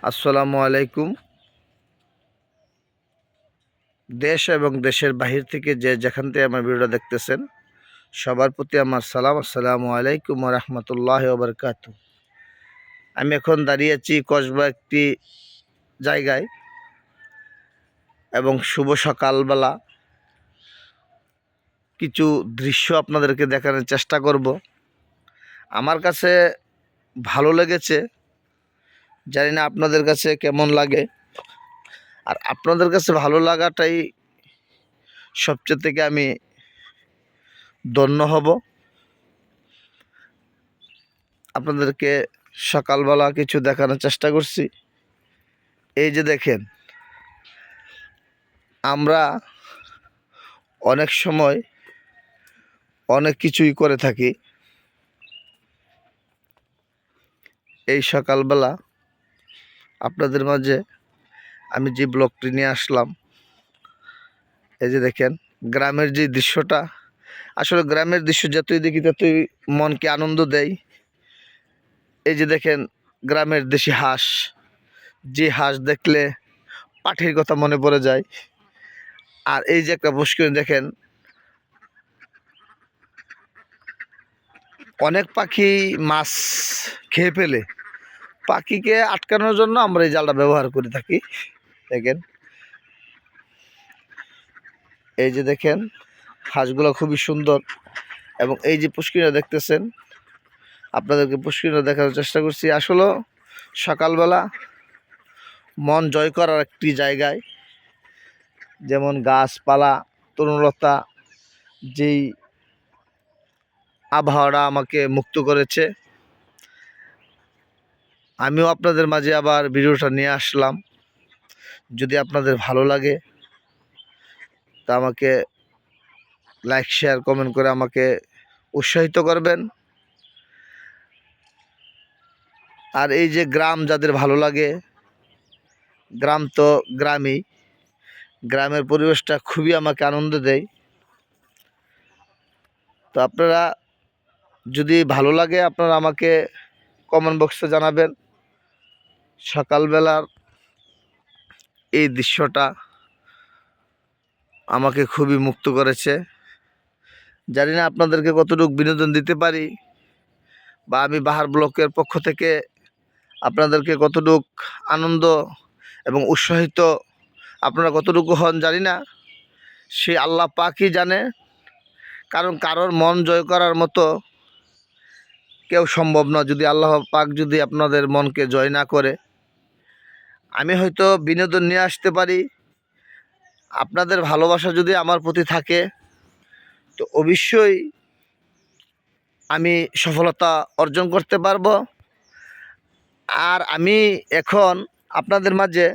আসসালামু আলাইকুম। দেশ এবং দেশের বাহির থেকে যেখান থেকে আমার ভিডিওটা দেখতেছেন সবার প্রতি আমার সালাম। আসসালামু আলাইকুম ওয়া রাহমাতুল্লাহি ওয়া বারাকাতুহু। আমি এখন দাঁড়িয়ে আছি কসবা একটি জায়গায় এবং শুভ সকালবেলা কিছু দৃশ্য আপনাদেরকে দেখানোর চেষ্টা করব। আমার কাছে ভালো লেগেছে, জানি না আপনাদের কাছে কেমন লাগে। আর আপনাদের কাছে ভালো লাগাটাই সবচেয়ে থেকে আমি ধন্য হব। আপনাদেরকে সকালবেলা কিছু দেখানোর চেষ্টা করছি। এই যে দেখেন, আমরা অনেক সময় অনেক কিছুই করে থাকি। এই সকালবেলা আপনাদের মাঝে আমি যে ব্লগটি নিয়ে আসলাম, এই যে দেখেন গ্রামের যে দৃশ্যটা, আসলে গ্রামের দৃশ্য যতই দেখি ততই মনকে আনন্দ দেয়। এই যে দেখেন গ্রামের দেশি হাঁস, যে হাঁস দেখলে পাখির কথা মনে পড়ে যায়। আর এই যে একটা পুষ্করিণী দেখেন, অনেক পাখি মাছ খেয়ে ফেলে। পাখিকে আটকানোর জন্য আমরা এই জালটা ব্যবহার করে থাকি। দেখেন, এই যে দেখেন হাঁসগুলো খুবই সুন্দর। এবং এই যে পুষ্করিণী দেখতেছেন, আপনাদেরকে পুষ্করিণী দেখানোর চেষ্টা করছি। আসলে সকালবেলা মন জয় করার একটি জায়গায়, যেমন গাছপালা, তরুণলতা, যেই আবহাওয়াটা আমাকে মুক্ত করেছে, আমিও আপনাদের মাঝে আবার ভিডিওটা নিয়ে আসলাম। যদি আপনাদের ভালো লাগে তা আমাকে লাইক, শেয়ার, কমেন্ট করে আমাকে উৎসাহিত করবেন। আর এই যে গ্রাম যাদের ভালো লাগে, গ্রাম তো গ্রামই, গ্রামের পরিবেশটা খুবই আমাকে আনন্দ দেয়। তো আপনারা যদি ভালো লাগে আপনারা আমাকে কমেন্ট বক্সে জানাবেন। সকালবেলার এই দৃশ্যটা আমাকে খুবই মুক্ত করেছে। জানি না আপনাদেরকে কতটুকু বিনোদন দিতে পারি, বা আমি বাহার ব্লকের পক্ষ থেকে আপনাদেরকে কতটুক আনন্দ এবং উৎসাহিত আপনারা কতটুকু হন জানি না, সে আল্লাহ পাকই জানে। কারণ কারোর মন জয় করার মতো কেউ সম্ভব না, যদি আল্লাহ পাক যদি আপনাদের মনকে জয় না করে। আমি হয়তো বিনোদন নিয়ে আসতে পারি, আপনাদের ভালোবাসা যদি আমার প্রতি থাকে তো অবশ্যই আমি সফলতা অর্জন করতে পারবো। আর আমি এখন আপনাদের মাঝে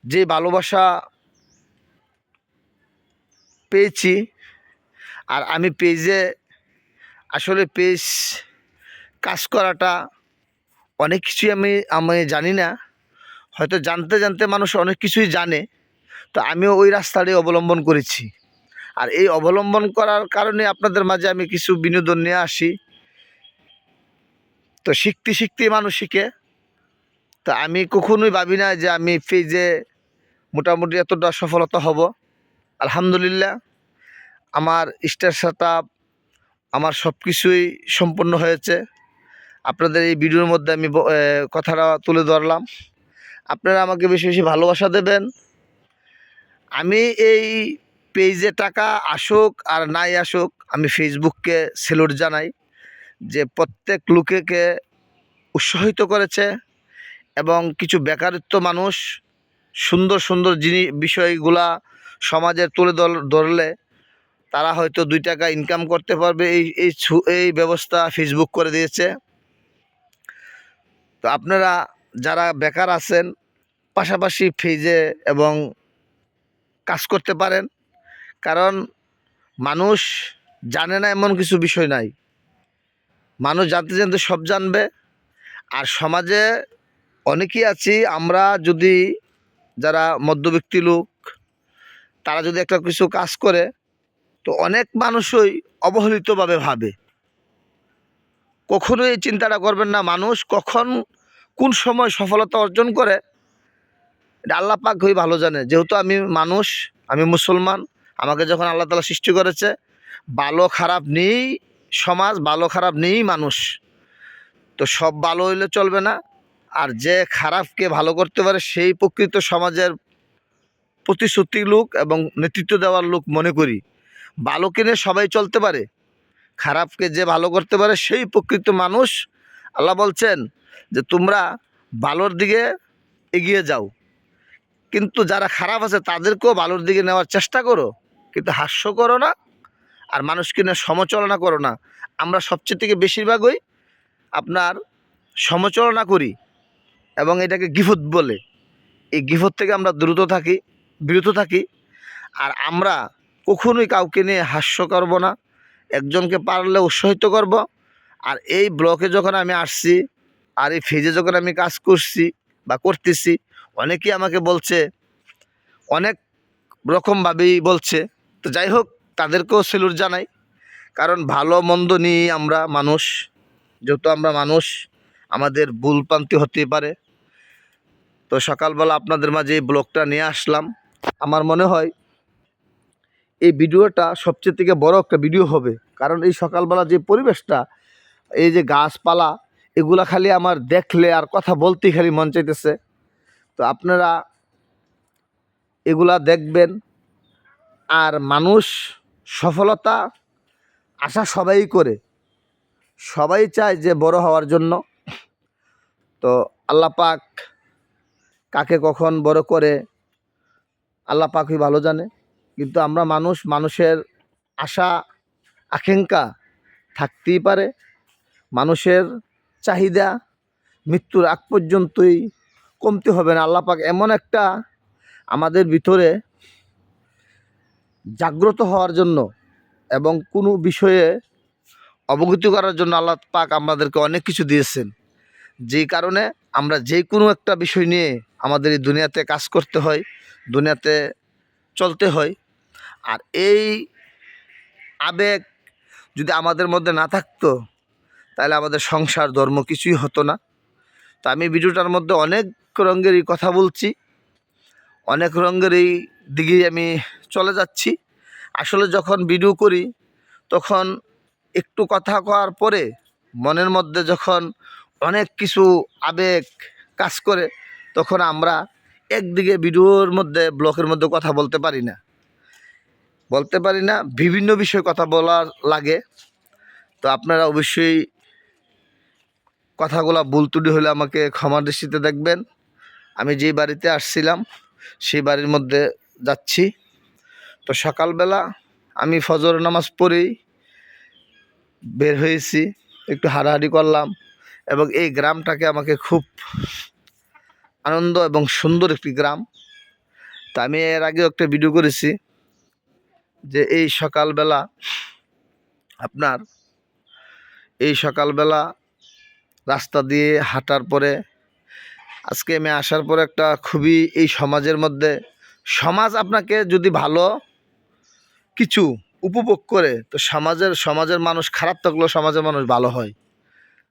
যে ভালোবাসা পেয়েছি, আর আমি পেজে আসলে পেজ কাজ করাটা অনেক কিছুই আমি জানি না, হয়তো জানতে জানতে মানুষ অনেক কিছুই জানে। তো আমিও ওই রাস্তাটাই অবলম্বন করেছি। আর এই অবলম্বন করার কারণে আপনাদের মাঝে আমি কিছু বিনোদন নিয়ে আসি। তো শিখতে শিখতে মানুষ শিখে। তা আমি কখনোই ভাবি না যে আমি পেজে মোটামুটি এতটা সফলতা হব। আলহামদুলিল্লাহ, আমার স্টার সেটআপ, আমার সব কিছুই সম্পূর্ণ হয়েছে। আপনাদের এই ভিডিওর মধ্যে আমি কথাটা তুলে ধরলাম। আপনারা আমাকে বেশি বেশি ভালোবাসা দেবেন। আমি এই পেজে টাকা আসুক আর নাই আসুক, আমি ফেসবুককে স্যালুট জানাই যে প্রত্যেক লোকেকে উৎসাহিত করেছে। এবং কিছু বেকারত্ব মানুষ সুন্দর সুন্দর বিষয়গুলা সমাজে তুলে ধরলে তারা হয়তো 2 টাকা ইনকাম করতে পারবে, এই ব্যবস্থা ফেসবুক করে দিয়েছে। তো আপনারা যারা বেকার আছেন পাশাপাশি পেজে এবং কাজ করতে পারেন। কারণ মানুষ জানে না এমন কিছু বিষয় নাই, মানুষ জানতে জানতে সব জানবে। আর সমাজে অনেকেই আছি আমরা, যদি যারা মধ্যবিত্ত লোক তারা যদি একটা কিছু কাজ করে তো অনেক মানুষই অবহেলিতভাবে ভাবে। কখনোই এই চিন্তাটা করবেন না মানুষ কখন কোন সময় সফলতা অর্জন করে এটা আল্লাহ পাক খুবই ভালো জানে। যেহেতু আমি মানুষ, আমি মুসলমান, আমাকে যখন আল্লাহ তাআলা সৃষ্টি করেছে, ভালো খারাপ নিয়েই সমাজ, ভালো খারাপ নিয়েই মানুষ। তো সব ভালো হইলে চলবে না, আর যে খারাপকে ভালো করতে পারে সেই প্রকৃত সমাজের প্রতিশ্রুতি লোক এবং নেতৃত্ব দেওয়ার লোক মনে করি। ভালোকে নিয়ে সবাই চলতে পারে, খারাপকে যে ভালো করতে পারে সেই প্রকৃত মানুষ। আল্লাহ বলছেন যে তোমরা ভালোর দিকে এগিয়ে যাও, কিন্তু যারা খারাপ আছে তাদেরকেও ভালোর দিকে নেওয়ার চেষ্টা করো, কিন্তু হাস্য করো না আর মানুষকে নিয়ে সমালোচনা করো না। আমরা সবচেয়ে থেকে বেশিরভাগই আপনার সমালোচনা করি এবং এটাকে গিফট বলে। এই গিফট থেকে আমরা বিরত থাকি। আর আমরা কখনোই কাউকে নিয়ে হাস্য করব না, একজনকে পারলে উৎসাহিত করব। আর এই ব্লকে যখন আমি আসছি আর এই ফেজে যখন আমি কাজ করছি বা করতেছি, অনেকেই আমাকে বলছে, অনেক রকমভাবেই বলছে। তো যাই হোক, তাদেরকেও স্যালুট জানাই, কারণ ভালো মন্দ নিয়ে আমরা মানুষ। যেহেতু আমরা মানুষ, আমাদের ভুলভ্রান্তি হতেই পারে। তো সকালবেলা আপনাদের মাঝে এই ব্লগটা নিয়ে আসলাম। আমার মনে হয় এই ভিডিওটা সবচেয়ে থেকে বড় একটা ভিডিও হবে, কারণ এই সকালবেলা যে পরিবেশটা, এই যে গাছপালা, এগুলা খালি আমার দেখলে আর কথা বলতেই খালি মন চাইতেছে। তো আপনারা এগুলা দেখবেন। আর মানুষ সফলতা আশা সবাই করে, সবাই চায় যে বড় হওয়ার জন্য। তো আল্লাহ পাক কাকে কখন বড় করে আল্লাহ পাকই ভালো জানে। কিন্তু আমরা মানুষ, মানুষের আশা আকাঙ্ক্ষা থাকতেই পারে। মানুষের চাহিদা মৃত্যুর আগ পর্যন্তই কমতে হবে না। আল্লাহ পাক এমন একটা আমাদের ভিতরে জাগ্রত হওয়ার জন্য এবং কোনো বিষয়ে অবগত করার জন্য আল্লাহ পাক আমাদেরকে অনেক কিছু দিয়েছেন, যেই কারণে আমরা যে কোনো একটা বিষয় নিয়ে আমাদের এই দুনিয়াতে কাজ করতে হয়, দুনিয়াতে চলতে হয়। আর এই আবেগ যদি আমাদের মধ্যে না থাকতো, তাহলে আমাদের সংসার ধর্ম কিছুই হতো না। তো আমি ভিডিওটার মধ্যে অনেক রঙেরই কথা বলছি, অনেক রঙেরই দিকেই আমি চলে যাচ্ছি। আসলে যখন ভিডিও করি তখন একটু কথা কওয়ার পরে মনের মধ্যে যখন অনেক কিছু আবেগ কাজ করে, তখন আমরা একদিকে ভিডিওর মধ্যে, ব্লকের মধ্যে কথা বলতে পারি না, বিভিন্ন বিষয়ে কথা বলার লাগে। তো আপনারা অবশ্যই কথাগুলো ভুল ত্রুটি হলে আমাকে ক্ষমা দৃষ্টিতে দেখবেন। আমি যেই বাড়িতে আসছিলাম সেই বাড়ির মধ্যে যাচ্ছি। তো সকালবেলা আমি ফজর নামাজ পড়েই বের হয়েছি, একটু হাঁটাহাঁটি করলাম এবং এই গ্রামটাকে আমাকে খুব আনন্দ এবং সুন্দর একটি গ্রাম। তা আমি এর আগেও একটা ভিডিও করেছি যে এই সকালবেলা রাস্তা দিয়ে হাঁটার পরে, আজকে আমি আসার পরে একটা খুবই এই সমাজের মধ্যে, সমাজ আপনাকে যদি ভালো কিছু উপভোগ করে, তো সমাজের মানুষ খারাপ থাকলেও সমাজের মানুষ ভালো হয়।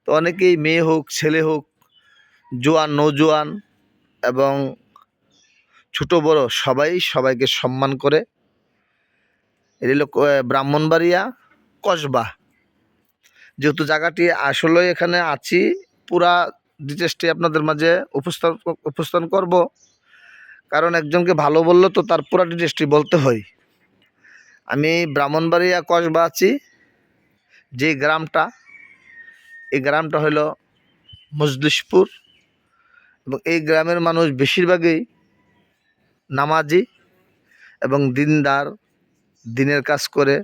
তো অনেকেই মেয়ে হোক ছেলে হোক, জোয়ান নৌজোয়ান এবং ছোট বড় সবাই সবাইকে সম্মান করে। এটি হলো ব্রাহ্মণবাড়িয়া কসবা। যেহেতু জায়গাটি আসলে এখানে আছি, পুরা ডিটেলসটি আপনাদের মাঝে উপস্থাপন করব, কারণ একজনকে ভালো বললে তো তার পুরা ডিটেলসটি বলতে হয়। আমি ব্রাহ্মণবাড়িয়া কসবা আছি, যে গ্রামটা, এই গ্রামটা হলো মজলিশপুর। এবং এই গ্রামের মানুষ বেশিরভাগই নামাজি এবং দিনদার, দিনের কাজ করে।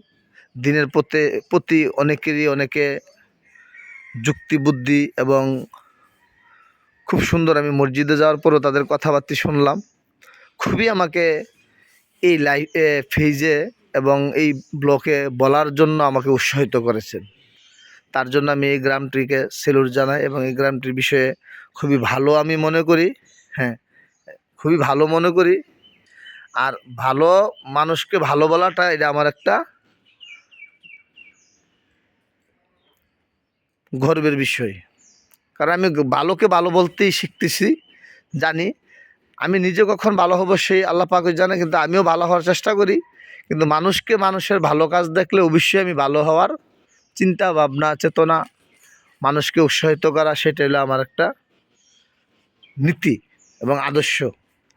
দিনের প্রতি অনেকে যুক্তি বুদ্ধি এবং খুব সুন্দর। আমি মসজিদে যাওয়ার পরও তাদের কথাবার্তা শুনলাম, খুবই আমাকে এই ফেজে এবং এই ব্লকে বলার জন্য আমাকে উৎসাহিত করেছেন। তার জন্য আমি এই গ্রামটিকে স্যালুট জানাই এবং এই গ্রামটির বিষয়ে খুবই ভালো আমি মনে করি। হ্যাঁ, খুবই ভালো মনে করি। আর ভালো মানুষকে ভালো বলাটা এটা আমার একটা গর্বের বিষয়। কারণ আমি ভালোকে ভালো বলতেই শিখতেছি, জানি আমি নিজে কখন ভালো হব সেই আল্লাহ পাকই জানে, কিন্তু আমিও ভালো হওয়ার চেষ্টা করি। কিন্তু মানুষকে মানুষের ভালো কাজ দেখলে অবশ্যই আমি ভালো হওয়ার চিন্তা ভাবনা চেতনা, মানুষকে উৎসাহিত করা, সেটা হলো আমার একটা নীতি এবং আদর্শ।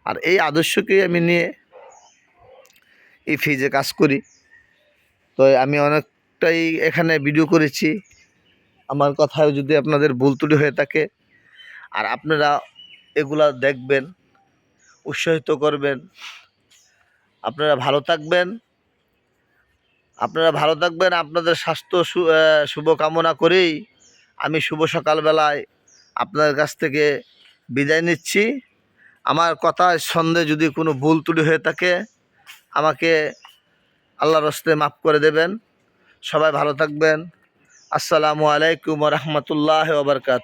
আর এই আদর্শকেই আমি নিয়ে এই ফেজে কাজ করি। তো আমি অনেকটাই এখানে ভিডিও করেছি, আমার কথায় যদি আপনাদের ভুল ত্রুটি হয়ে থাকে, আর আপনারা এগুলা দেখবেন, উৎসাহিত করবেন। আপনারা ভালো থাকবেন, আপনাদের স্বাস্থ্য শুভ কামনা করেই আমি শুভ সকালবেলায় আপনাদের কাছ থেকে বিদায় নিচ্ছি। আমার কথায় ছন্দে যদি কোনো ভুল ত্রুটি হয়ে থাকে আমাকে আল্লাহর হস্তে মাফ করে দেবেন। সবাই ভালো থাকবেন। আসসালামু আলাইকুম ওয়া রাহমাতুল্লাহি ওয়া বারাকাতুহু।